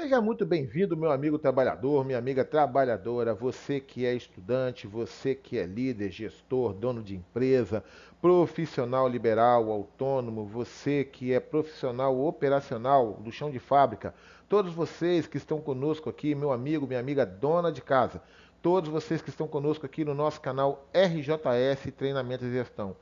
Seja muito bem-vindo, meu amigo trabalhador, minha amiga trabalhadora, você que é estudante, você que é líder, gestor, dono de empresa, profissional liberal, autônomo, você que é profissional operacional do chão de fábrica, todos vocês que estão conosco aqui, meu amigo, minha amiga dona de casa, todos vocês que estão conosco aqui no nosso canal RJS Treinamento e Gestão.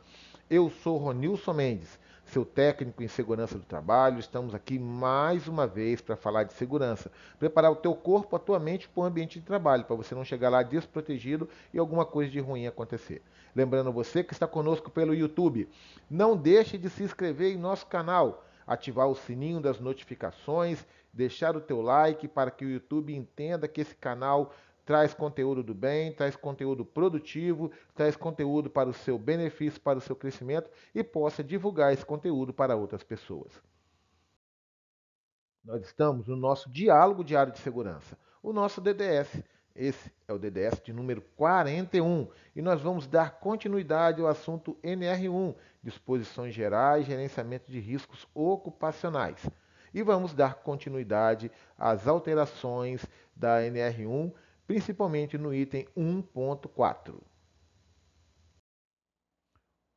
Eu sou Ronilson Mendes, seu técnico em segurança do trabalho. Estamos aqui mais uma vez para falar de segurança. Preparar o teu corpo, a tua mente para o ambiente de trabalho, para você não chegar lá desprotegido e alguma coisa de ruim acontecer. Lembrando você que está conosco pelo YouTube, não deixe de se inscrever em nosso canal, ativar o sininho das notificações, deixar o teu like para que o YouTube entenda que esse canal traz conteúdo do bem, traz conteúdo produtivo, traz conteúdo para o seu benefício, para o seu crescimento e possa divulgar esse conteúdo para outras pessoas. Nós estamos no nosso diálogo diário de segurança, o nosso DDS. Esse é o DDS de número 41 e nós vamos dar continuidade ao assunto NR1, Disposições Gerais, Gerenciamento de Riscos Ocupacionais. E vamos dar continuidade às alterações da NR1, principalmente no item 1.4.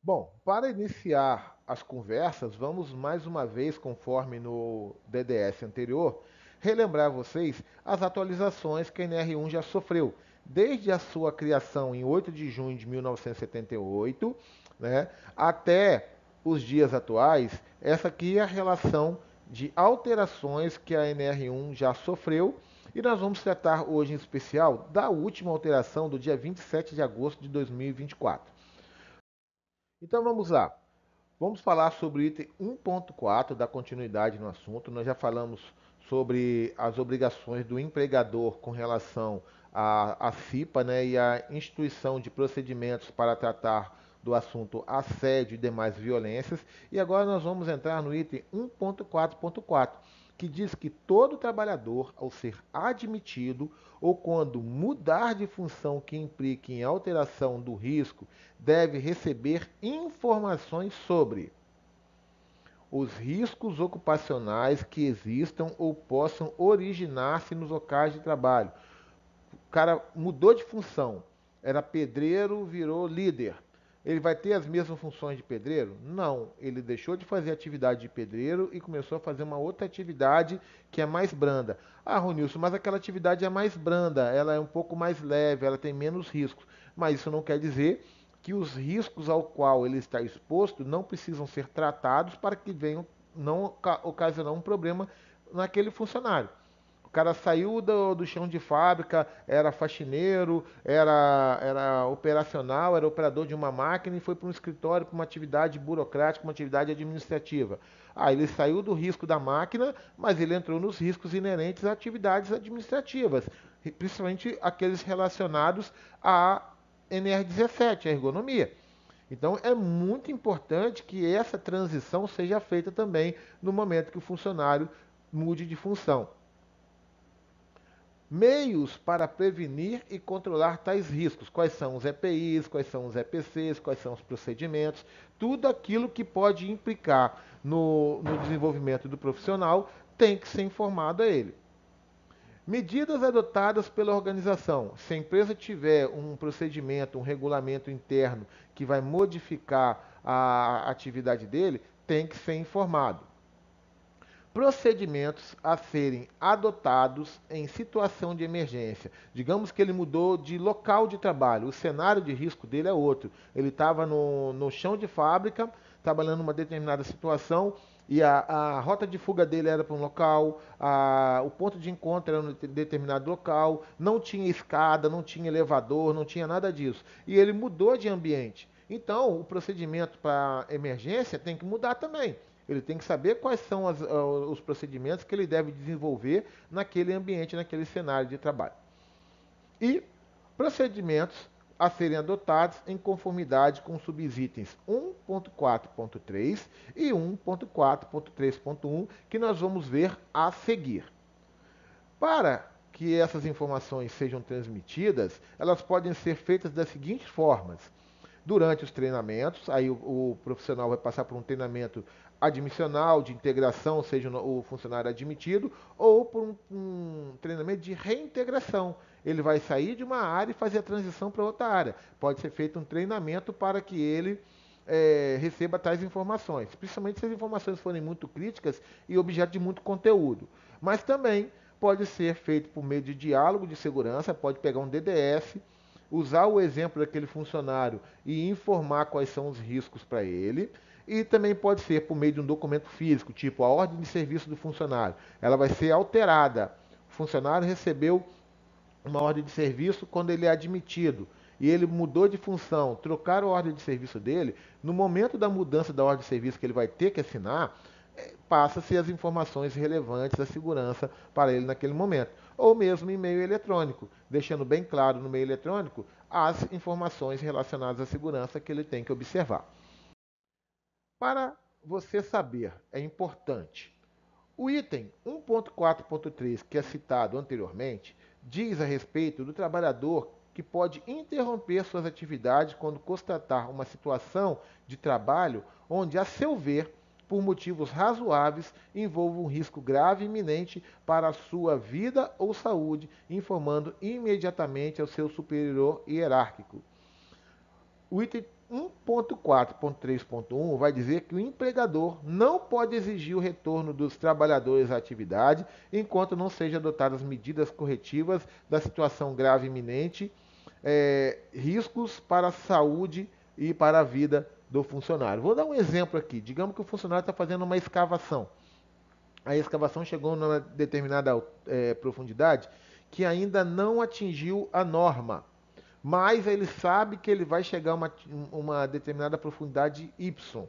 Bom, para iniciar as conversas, vamos mais uma vez, conforme no DDS anterior, relembrar vocês as atualizações que a NR1 já sofreu, desde a sua criação em 8 de junho de 1978, né, até os dias atuais. Essa aqui é a relação de alterações que a NR1 já sofreu e nós vamos tratar hoje em especial da última alteração do dia 27 de agosto de 2024. Então vamos lá. Vamos falar sobre o item 1.4, da continuidade no assunto. Nós já falamos sobre as obrigações do empregador com relação à CIPA, né, e à instituição de procedimentos para tratar do assunto assédio e demais violências. E agora nós vamos entrar no item 1.4.4, que diz que todo trabalhador, ao ser admitido ou quando mudar de função que implique em alteração do risco, deve receber informações sobre os riscos ocupacionais que existam ou possam originar-se nos locais de trabalho. O cara mudou de função, era pedreiro, virou líder. Ele vai ter as mesmas funções de pedreiro? Não, ele deixou de fazer atividade de pedreiro e começou a fazer uma outra atividade que é mais branda. Ah, Ronilson, mas aquela atividade é mais branda, ela é um pouco mais leve, ela tem menos riscos. Mas isso não quer dizer que os riscos ao qual ele está exposto não precisam ser tratados para que venham não ocasionar um problema naquele funcionário. O cara saiu do chão de fábrica, era faxineiro, era operacional, era operador de uma máquina e foi para um escritório, para uma atividade burocrática, uma atividade administrativa. Ah, ele saiu do risco da máquina, mas ele entrou nos riscos inerentes a atividades administrativas, principalmente aqueles relacionados à NR17, a ergonomia. Então é muito importante que essa transição seja feita também no momento que o funcionário mude de função. Meios para prevenir e controlar tais riscos. Quais são os EPIs, quais são os EPCs, quais são os procedimentos, tudo aquilo que pode implicar no desenvolvimento do profissional tem que ser informado a ele. Medidas adotadas pela organização. Se a empresa tiver um procedimento, um regulamento interno que vai modificar a atividade dele, tem que ser informado. Procedimentos a serem adotados em situação de emergência. Digamos que ele mudou de local de trabalho, o cenário de risco dele é outro. Ele estava no chão de fábrica, trabalhando numa determinada situação, e a rota de fuga dele era para um local, o ponto de encontro era em determinado local, não tinha escada, não tinha elevador, não tinha nada disso. E ele mudou de ambiente. Então, o procedimento para emergência tem que mudar também. Ele tem que saber quais são os procedimentos que ele deve desenvolver naquele ambiente, naquele cenário de trabalho. E procedimentos a serem adotados em conformidade com os subitens 1.4.3 e 1.4.3.1, que nós vamos ver a seguir. Para que essas informações sejam transmitidas, elas podem ser feitas das seguintes formas. durante os treinamentos. Aí o profissional vai passar por um treinamento admissional, de integração, seja o funcionário admitido, ou por um treinamento de reintegração. Ele vai sair de uma área e fazer a transição para outra área. Pode ser feito um treinamento para que ele receba tais informações, principalmente se as informações forem muito críticas e objeto de muito conteúdo. Mas também pode ser feito por meio de diálogo de segurança, pode pegar um DDS, usar o exemplo daquele funcionário e informar quais são os riscos para ele. E também pode ser por meio de um documento físico, tipo a ordem de serviço do funcionário. Ela vai ser alterada. O funcionário recebeu uma ordem de serviço quando ele é admitido e ele mudou de função, trocaram a ordem de serviço dele, no momento da mudança da ordem de serviço que ele vai ter que assinar, passa-se as informações relevantes da segurança para ele naquele momento. Ou mesmo em e-mail eletrônico, deixando bem claro no e-mail eletrônico as informações relacionadas à segurança que ele tem que observar. Para você saber, é importante. O item 1.4.3, que é citado anteriormente, diz a respeito do trabalhador que pode interromper suas atividades quando constatar uma situação de trabalho onde, a seu ver, por motivos razoáveis, envolva um risco grave e iminente para a sua vida ou saúde, informando imediatamente ao seu superior hierárquico. O item 1.4.3.1 vai dizer que o empregador não pode exigir o retorno dos trabalhadores à atividade enquanto não sejam adotadas medidas corretivas da situação grave iminente, riscos para a saúde e para a vida do funcionário. Vou dar um exemplo aqui. Digamos que o funcionário está fazendo uma escavação. A escavação chegou numa determinada profundidade que ainda não atingiu a norma, mas ele sabe que ele vai chegar a uma determinada profundidade Y,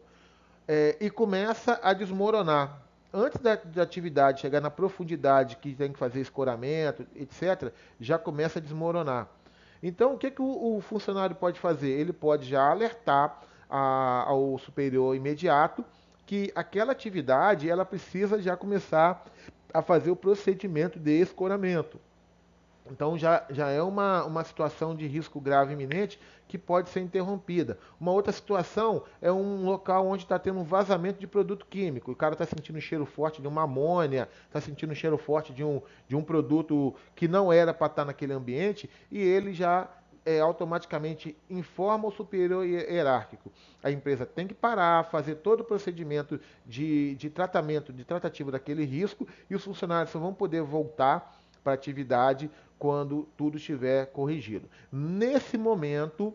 e começa a desmoronar. Antes da atividade chegar na profundidade que tem que fazer escoramento, etc., já começa a desmoronar. Então, o que, que o funcionário pode fazer? Ele pode já alertar ao superior imediato que aquela atividade ela precisa já começar a fazer o procedimento de escoramento. Então já é uma situação de risco grave iminente que pode ser interrompida. Uma outra situação é um local onde está tendo um vazamento de produto químico. O cara está sentindo um cheiro forte de uma amônia, está sentindo um cheiro forte de um produto que não era para estar naquele ambiente e ele já automaticamente informa o superior hierárquico. A empresa tem que parar, fazer todo o procedimento de tratamento, de tratativa daquele risco e os funcionários só vão poder voltar para a atividade quando tudo estiver corrigido. Nesse momento,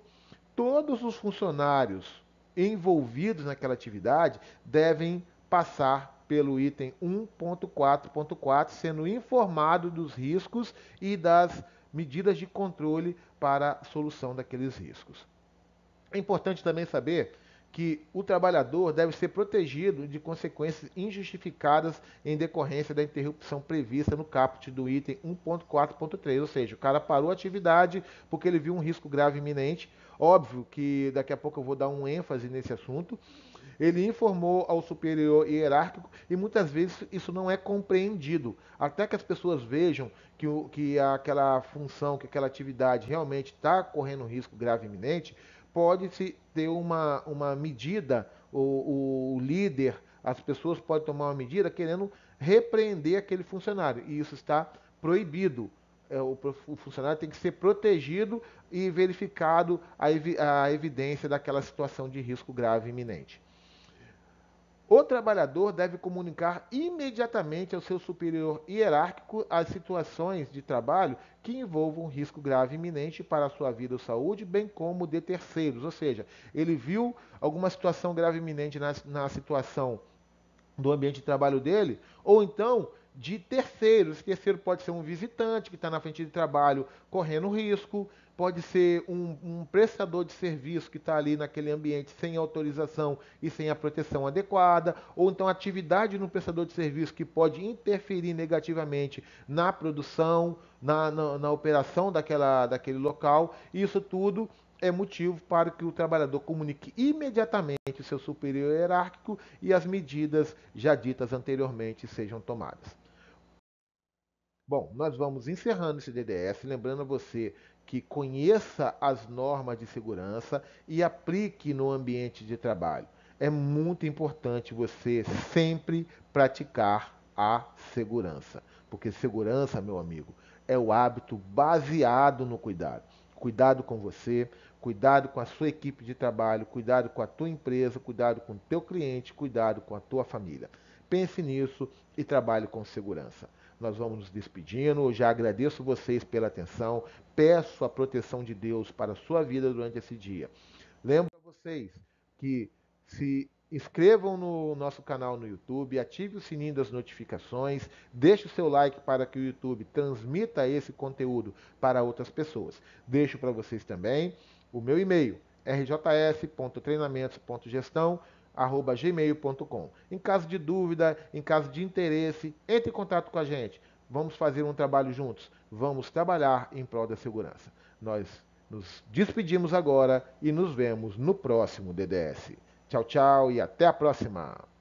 todos os funcionários envolvidos naquela atividade devem passar pelo item 1.4.4, sendo informado dos riscos e das medidas de controle para a solução daqueles riscos. É importante também saber que o trabalhador deve ser protegido de consequências injustificadas em decorrência da interrupção prevista no caput do item 1.4.3, ou seja, o cara parou a atividade porque ele viu um risco grave iminente. Óbvio que daqui a pouco eu vou dar um ênfase nesse assunto. Ele informou ao superior hierárquico e muitas vezes isso não é compreendido. Até que as pessoas vejam que aquela função, que aquela atividade realmente está correndo um risco grave iminente, pode-se ter uma medida, o líder, as pessoas podem tomar uma medida querendo repreender aquele funcionário, e isso está proibido. O funcionário tem que ser protegido e verificado a evidência daquela situação de risco grave iminente. O trabalhador deve comunicar imediatamente ao seu superior hierárquico as situações de trabalho que envolvam risco grave iminente para a sua vida ou saúde, bem como de terceiros. Ou seja, ele viu alguma situação grave iminente na situação do ambiente de trabalho dele, ou então de terceiros. Esse terceiro pode ser um visitante que está na frente de trabalho correndo risco, pode ser um prestador de serviço que está ali naquele ambiente sem autorização e sem a proteção adequada, ou então atividade no prestador de serviço que pode interferir negativamente na produção, na operação daquele local. Isso tudo é motivo para que o trabalhador comunique imediatamente o seu superior hierárquico e as medidas já ditas anteriormente sejam tomadas. Bom, nós vamos encerrando esse DDS, lembrando a você que conheça as normas de segurança e aplique no ambiente de trabalho. É muito importante você sempre praticar a segurança, porque segurança, meu amigo, é o hábito baseado no cuidado. Cuidado com você, cuidado com a sua equipe de trabalho, cuidado com a tua empresa, cuidado com o teu cliente, cuidado com a tua família. Pense nisso e trabalhe com segurança. Nós vamos nos despedindo. Eu já agradeço vocês pela atenção. Peço a proteção de Deus para a sua vida durante esse dia. Lembro a vocês que se inscrevam no nosso canal no YouTube, ative o sininho das notificações, deixe o seu like para que o YouTube transmita esse conteúdo para outras pessoas. Deixo para vocês também o meu e-mail, rjs.treinamentos.gestão@gmail.com. Em caso de dúvida, em caso de interesse, entre em contato com a gente. Vamos fazer um trabalho juntos. Vamos trabalhar em prol da segurança. Nós nos despedimos agora e nos vemos no próximo DDS. Tchau, tchau e até a próxima!